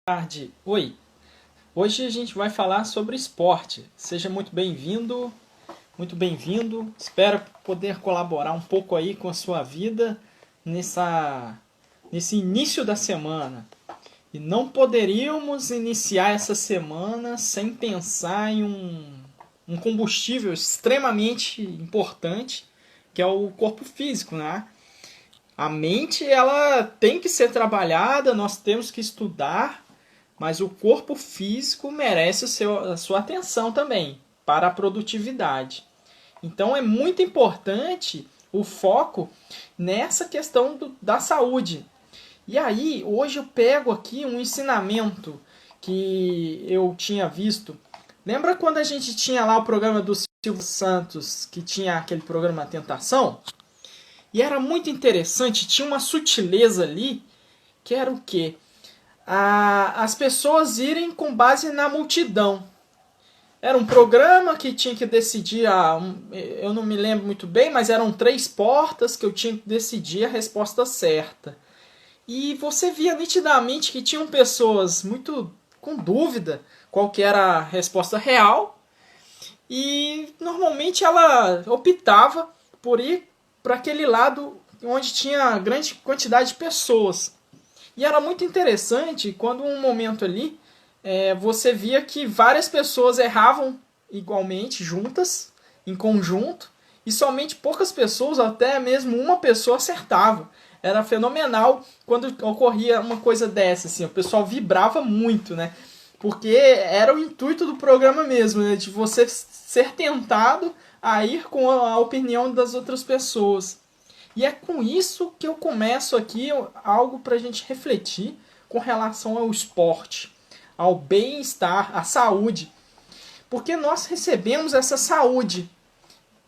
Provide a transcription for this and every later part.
Tarde. Oi, hoje a gente vai falar sobre esporte. Seja muito bem-vindo, muito bem-vindo. Espero poder colaborar um pouco aí com a sua vida nesse início da semana. E não poderíamos iniciar essa semana sem pensar em um combustível extremamente importante, que é o corpo físico, né? A mente, ela tem que ser trabalhada, nós temos que estudar, mas o corpo físico merece a sua atenção também para a produtividade. Então é muito importante o foco nessa questão da saúde. E aí, hoje eu pego aqui um ensinamento que eu tinha visto. Lembra quando a gente tinha lá o programa do Silvio Santos, que tinha aquele programa Tentação? E era muito interessante, tinha uma sutileza ali, que era o quê? As pessoas irem com base na multidão. Era um programa que tinha que decidir, eu não me lembro muito bem, mas eram 3 portas que eu tinha que decidir a resposta certa. E você via nitidamente que tinham pessoas muito com dúvida qual que era a resposta real, e normalmente ela optava por ir para aquele lado onde tinha grande quantidade de pessoas. E era muito interessante quando um momento ali você via que várias pessoas erravam igualmente, juntas, em conjunto, e somente poucas pessoas, até mesmo uma pessoa, acertava. Era fenomenal quando ocorria uma coisa dessa, assim, o pessoal vibrava muito, né? Porque era o intuito do programa mesmo, né? De você ser tentado a ir com a opinião das outras pessoas. E é com isso que eu começo aqui algo para a gente refletir com relação ao esporte, ao bem-estar, à saúde. Porque nós recebemos essa saúde.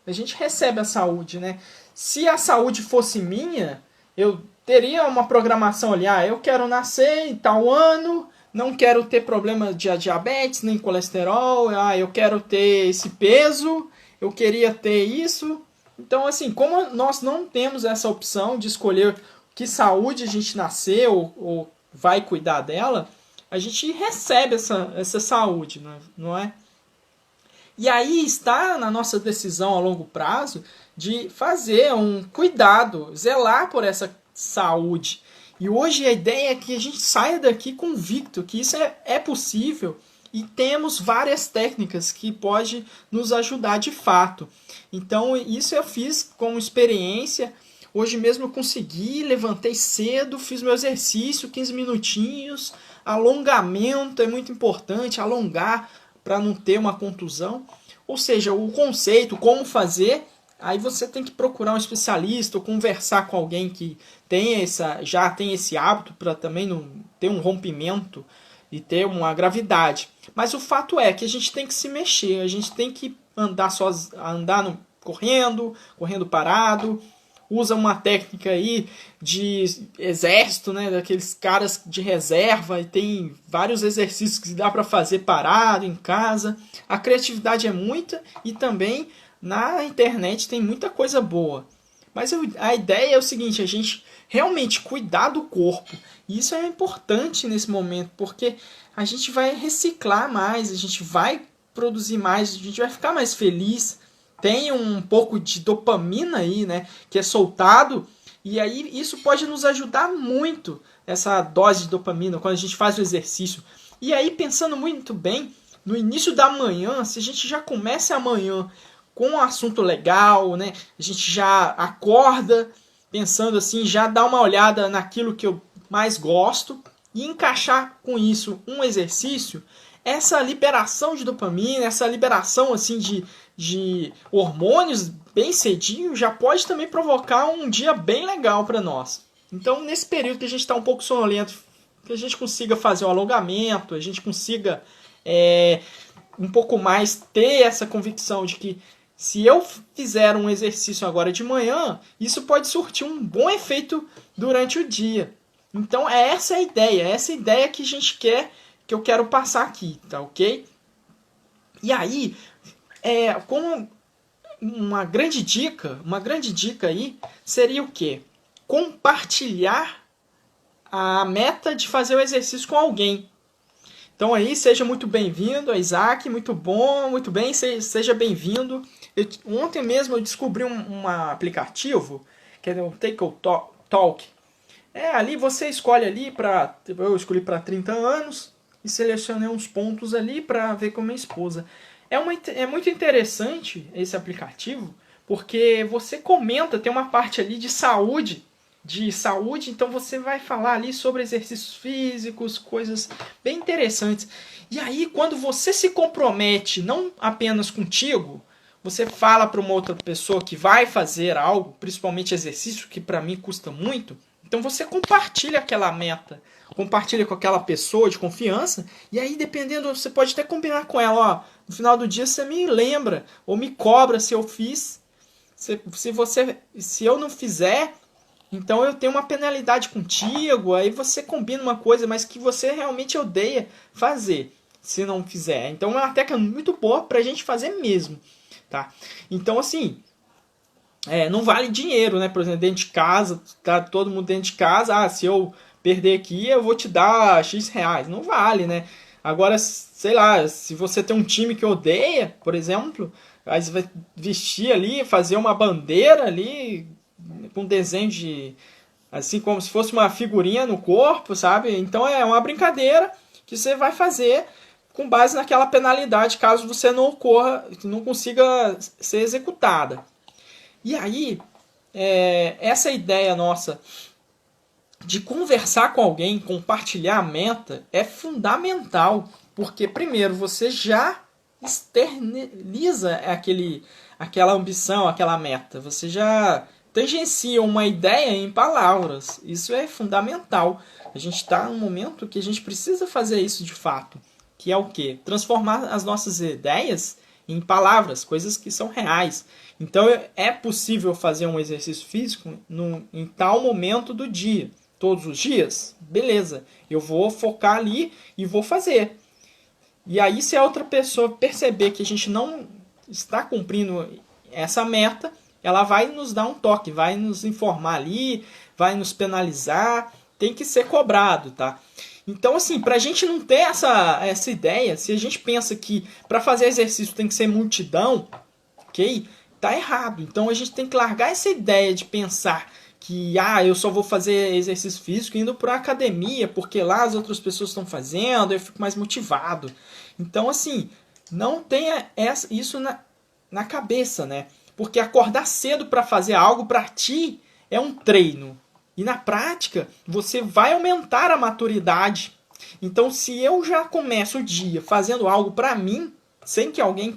A gente recebe a saúde, né? Se a saúde fosse minha, eu teria uma programação ali. Eu quero nascer em tal ano, não quero ter problema de diabetes, nem colesterol. Eu quero ter esse peso, eu queria ter isso. Então, assim, como nós não temos essa opção de escolher que saúde a gente nasceu ou vai cuidar dela, a gente recebe essa saúde, não é? E aí está na nossa decisão a longo prazo de fazer um cuidado, zelar por essa saúde. E hoje a ideia é que a gente saia daqui convicto que isso é possível e temos várias técnicas que pode nos ajudar de fato. Então isso eu fiz como experiência. Hoje mesmo eu consegui, levantei cedo, fiz meu exercício, 15 minutinhos. Alongamento é muito importante, alongar para não ter uma contusão. Ou seja, o conceito, como fazer, aí você tem que procurar um especialista ou conversar com alguém que já tem esse hábito para também não ter um rompimento e ter uma gravidade. Mas o fato é que a gente tem que se mexer, a gente tem que correndo parado, usa uma técnica aí de exército, né, daqueles caras de reserva, e tem vários exercícios que dá para fazer parado em casa. A criatividade é muita e também na internet tem muita coisa boa. Mas a ideia é o seguinte, a gente realmente cuidar do corpo. E isso é importante nesse momento, porque a gente vai reciclar mais, a gente vai produzir mais, a gente vai ficar mais feliz. Tem um pouco de dopamina aí, né, que é soltado, e aí isso pode nos ajudar muito, essa dose de dopamina, quando a gente faz o exercício. E aí, pensando muito bem, no início da manhã, se a gente já começa amanhã com um assunto legal, né, a gente já acorda pensando assim, já dá uma olhada naquilo que eu mais gosto, e encaixar com isso um exercício, essa liberação de dopamina, essa liberação assim de hormônios bem cedinho já pode também provocar um dia bem legal para nós. Então, nesse período que a gente está um pouco sonolento, que a gente consiga fazer um alongamento, a gente consiga um pouco mais ter essa convicção de que se eu fizer um exercício agora de manhã, isso pode surtir um bom efeito durante o dia. Então, essa é a ideia que a gente quer, que eu quero passar aqui, tá ok? E aí, como uma grande dica aí seria o quê? Compartilhar a meta de fazer o exercício com alguém. Então aí, seja muito bem-vindo, Isaac, muito bom, muito bem, seja bem-vindo. Ontem mesmo eu descobri um aplicativo, que é o Take Talk. Ali você escolhe ali eu escolhi para 30 anos e selecionei uns pontos ali para ver com a minha esposa. É muito interessante esse aplicativo, porque você comenta, tem uma parte ali de saúde, então você vai falar ali sobre exercícios físicos, coisas bem interessantes. E aí, quando você se compromete não apenas contigo, você fala para uma outra pessoa que vai fazer algo, principalmente exercício, que para mim custa muito, então você compartilha aquela meta, compartilha com aquela pessoa de confiança, e aí dependendo, você pode até combinar com ela, ó, no final do dia você me lembra, ou me cobra se eu fiz, se eu não fizer, então eu tenho uma penalidade contigo, aí você combina uma coisa, mas que você realmente odeia fazer, se não fizer. Então é uma técnica muito boa pra gente fazer mesmo, tá? Então assim, não vale dinheiro, né? Por exemplo, dentro de casa, tá todo mundo dentro de casa, se eu perder aqui, eu vou te dar X reais. Não vale, né? Agora, sei lá, se você tem um time que odeia, por exemplo, aí você vai vestir ali, fazer uma bandeira ali, com desenho de... assim como se fosse uma figurinha no corpo, sabe? Então é uma brincadeira que você vai fazer com base naquela penalidade, caso você não consiga ser executada. E aí, essa ideia nossa de conversar com alguém, compartilhar a meta, é fundamental. Porque, primeiro, você já externaliza aquela ambição, aquela meta. Você já tangencia uma ideia em palavras. Isso é fundamental. A gente está num momento que a gente precisa fazer isso de fato. Que é o quê? Transformar as nossas ideias em palavras, coisas que são reais. Então é possível fazer um exercício físico em tal momento do dia. Todos os dias? Beleza. Eu vou focar ali e vou fazer. E aí, se a outra pessoa perceber que a gente não está cumprindo essa meta, ela vai nos dar um toque, vai nos informar ali, vai nos penalizar, tem que ser cobrado, tá? Então, assim, pra gente não ter essa ideia, se a gente pensa que para fazer exercício tem que ser multidão, ok? Tá errado. Então a gente tem que largar essa ideia de pensar que eu só vou fazer exercício físico indo para a academia, porque lá as outras pessoas estão fazendo, eu fico mais motivado. Então, assim, não tenha isso na cabeça, né? Porque acordar cedo para fazer algo para ti é um treino. E na prática, você vai aumentar a maturidade. Então, se eu já começo o dia fazendo algo para mim, sem que alguém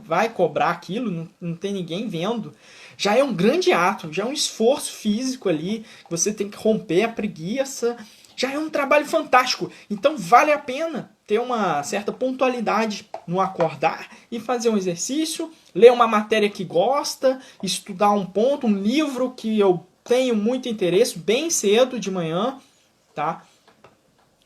vai cobrar aquilo, não tem ninguém vendo, já é um grande ato, já é um esforço físico ali, você tem que romper a preguiça, já é um trabalho fantástico. Então vale a pena ter uma certa pontualidade no acordar e fazer um exercício, ler uma matéria que gosta, estudar um ponto, um livro que eu tenho muito interesse, bem cedo de manhã, tá?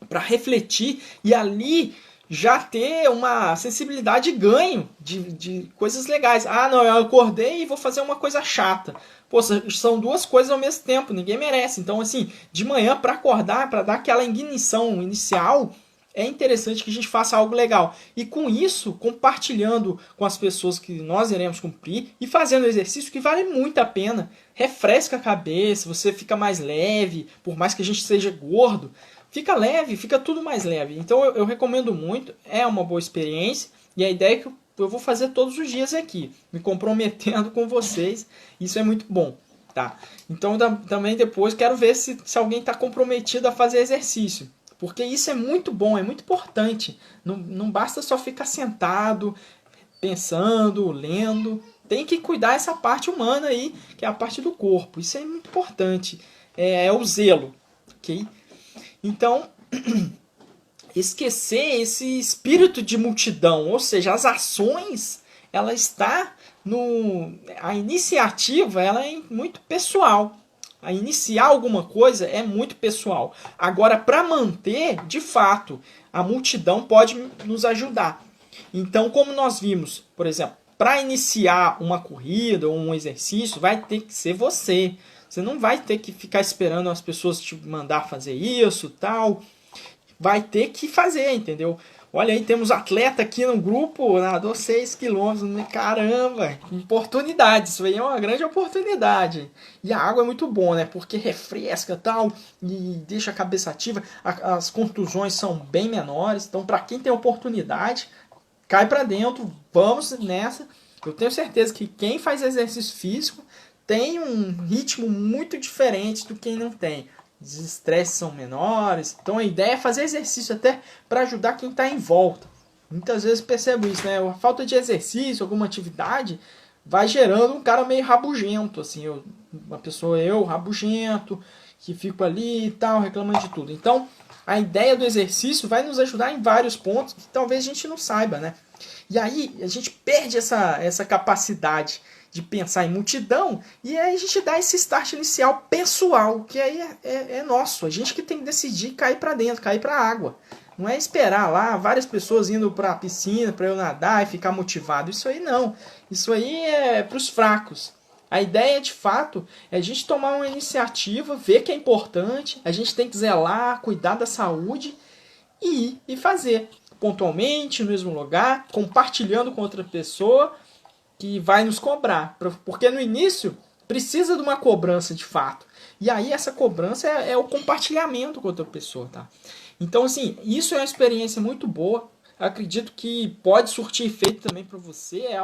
Para refletir e ali já ter uma sensibilidade de ganho de coisas legais. Não, eu acordei e vou fazer uma coisa chata. Pô, são duas coisas ao mesmo tempo, ninguém merece. Então, assim, de manhã para acordar, para dar aquela ignição inicial, é interessante que a gente faça algo legal. E com isso, compartilhando com as pessoas que nós iremos cumprir e fazendo exercício que vale muito a pena. Refresca a cabeça, você fica mais leve, por mais que a gente seja gordo. Fica leve, fica tudo mais leve. Então eu recomendo muito, é uma boa experiência. E a ideia é que eu vou fazer todos os dias aqui, me comprometendo com vocês. Isso é muito bom, tá? Então também depois quero ver se alguém está comprometido a fazer exercício. Porque isso é muito bom, é muito importante. Não basta só ficar sentado, pensando, lendo. Tem que cuidar dessa parte humana aí, que é a parte do corpo. Isso é muito importante. É o zelo, ok? Então, esquecer esse espírito de multidão, ou seja, as ações, ela está a iniciativa, ela é muito pessoal. A iniciar alguma coisa é muito pessoal. Agora, para manter, de fato, a multidão pode nos ajudar. Então, como nós vimos, por exemplo, para iniciar uma corrida ou um exercício, vai ter que ser você. Você não vai ter que ficar esperando as pessoas te mandar fazer isso, tal. vai ter que fazer, entendeu? Olha aí, temos atleta aqui no grupo, nadou 6 quilômetros, caramba, oportunidade, isso aí é uma grande oportunidade. E a água é muito boa, né? Porque refresca e tal, e deixa a cabeça ativa, as contusões são bem menores, então para quem tem oportunidade, cai para dentro, vamos nessa. Eu tenho certeza que quem faz exercício físico tem um ritmo muito diferente do quem não tem. Os estresses são menores. Então a ideia é fazer exercício até para ajudar quem está em volta. Muitas vezes percebo isso, né? A falta de exercício, alguma atividade, vai gerando um cara meio rabugento, assim, uma pessoa rabugento, que fico ali e tal, reclamando de tudo. Então, a ideia do exercício vai nos ajudar em vários pontos que talvez a gente não saiba, né? E aí a gente perde essa capacidade de pensar em multidão, e aí a gente dá esse start inicial pessoal, que aí é nosso, a gente que tem que decidir cair para dentro, cair para a água. Não é esperar lá várias pessoas indo para a piscina para eu nadar e ficar motivado. Isso aí não. Isso aí é para os fracos. A ideia, de fato, é a gente tomar uma iniciativa, ver que é importante, a gente tem que zelar, cuidar da saúde e ir e fazer. Pontualmente, no mesmo lugar, compartilhando com outra pessoa que vai nos cobrar. Porque no início precisa de uma cobrança de fato. E aí essa cobrança é o compartilhamento com outra pessoa, tá? Então, assim, isso é uma experiência muito boa. Acredito que pode surtir efeito também para você. É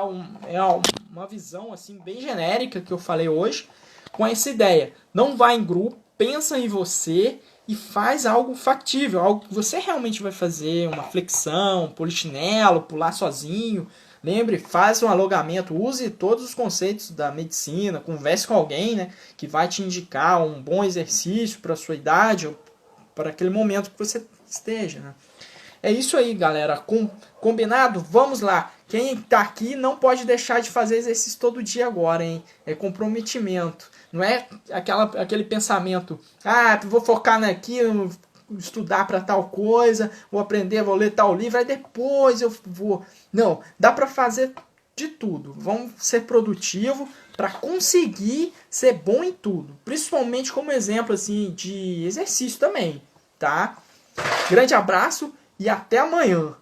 uma visão assim bem genérica que eu falei hoje, com essa ideia. Não vá em grupo, pensa em você e faz algo factível, algo que você realmente vai fazer, uma flexão, polichinelo, pular sozinho. Lembre, faça um alongamento, use todos os conceitos da medicina, converse com alguém, né, que vai te indicar um bom exercício para a sua idade ou para aquele momento que você esteja, né? É isso aí, galera. Combinado? Vamos lá. Quem está aqui não pode deixar de fazer exercício todo dia agora, hein? É comprometimento. Não é aquele pensamento, vou focar naquilo, estudar para tal coisa, vou aprender, vou ler tal livro, aí depois eu vou. Não, dá para fazer de tudo. Vamos ser produtivo para conseguir ser bom em tudo, principalmente como exemplo assim de exercício também, tá? Grande abraço e até amanhã.